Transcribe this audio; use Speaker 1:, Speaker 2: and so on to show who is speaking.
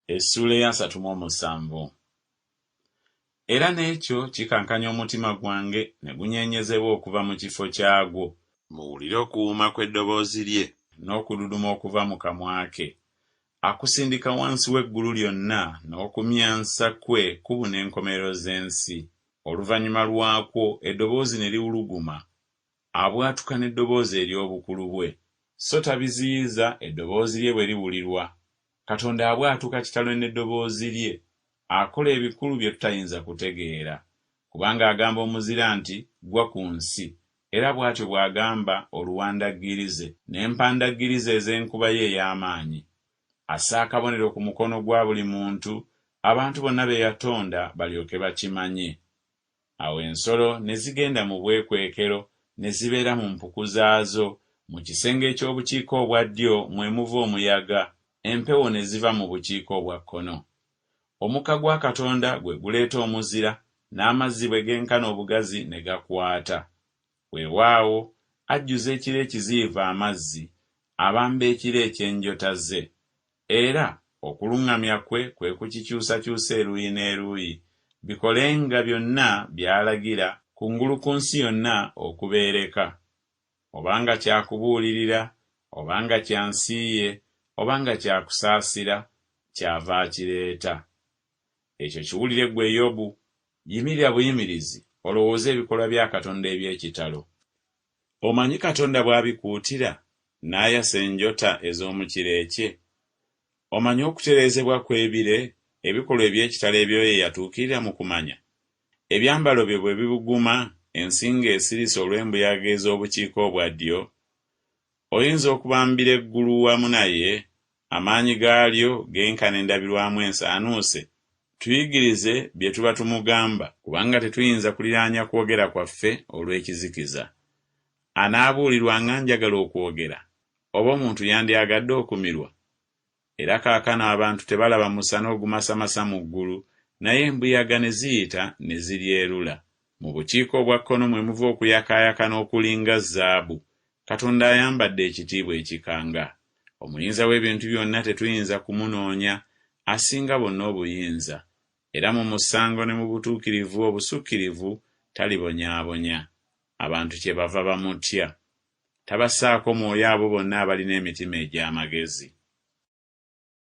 Speaker 1: Essuula ya 37. Era n'ekyo kikankanya omutima gwange ne gunyeenyezebwa okuva mu kifo kyagwo, muwulire okuwuuma kw'eddoboozi lye n'okududuma okuva mu kamwa ke. Akusindika wansi w'eggulu lyonna n'okumyansa kwe kubuna enkomerero z'ensi. Oluvannyuma lwakwo eddoboozi ne liwuluguma, abwatuka n'eddoboozi ery'obukulu bwe, so tabiziyiza eddoboozi lye bwe liwulirwa. Katonda abwatuka kitalo n'eddoboozi lye, akola ebikulu bye tutayinza kutegeera, kubanga agamba omuzira nti gwa ku nsi, era bw'atyo bw'agamba oluwandaggirize n'empandaggirize ez'enkuba ye ey'amaanyi. Assa akabonero ku mukono gwa buli muntu, abantu bonna be yatonda balyoke bakimanye. Awo ensolo ne zigenda mu bwekwekero ne zibeera mu mpuku zaazo, mu kisenge eky'obukiika obwa ddyo mwe muva omuyaga, empewo ne ziva mu bukiika obwa kkono. Omukka gwa Katonda gwe guleeta omuzira, n'amazzi bwe genkana obugazi ne gakwata. Weewaawo ajjuza ekire ekiziyiva amazzi, abamba ekire eky'enjota ze, era okuluŋŋamya kwe kukikyusakyusa eruuyi n'eruuyi, bikolenga byonna by'alagira kungulu ku nsi yonna okubeereka. Obanga kyakubuulirira, obanga kyansiiye, obanga kyakusaasira, kyava akireeta. Ekyo kiwulire ggwe Yobu, yimirira buyimirizi, olowooze ebikolwa bya Katonda eby'ekitalo. Omanyi Katonda bw'abikuutira, n'ayasa enjota ez'omu kire kye? Omanyi okutereezebwa kw'ebire, ebikolwa eby'ekitalo ebyo ye yatuukirira mu kumanya? Ebyambalo bye bwe bibuguma, ensingo esirisa olw'embuyaga ez'obukiika obwa ddyo? Oyinza okubambira eggulu wamu naye, amaanyi gaalyo genkana endabirwamu ensaanuuse? Tuyigirize bye tuba tumugamba, kubanga tetuyinza kuliraanya kwogera kwaffe olw'ekizikiza. Anaabuulirwanga njagala okwogera, oba omuntu yandyagadde okumirwa? Era kaakano abantu tebalaba musana ogumasamasa mu ggulu, naye embuyaga ne ziyita ne ziryerula. Mu bukiika obwa kkono mwe muva okuyakaayaka n'okulinga zaabu. Katonda ayambadde ekitiibwa ekikanga. Omuyinza w'ebintu byonna tetuyinza kumunoonya, asinga bonna obuyinza. Era mu musango ne mu butuukirivu obusukkirivu talibonyaabonya. Abantu kyebava bamutya. Tabassaako mwoyo abo bonna abalina emitima egy'amagezi.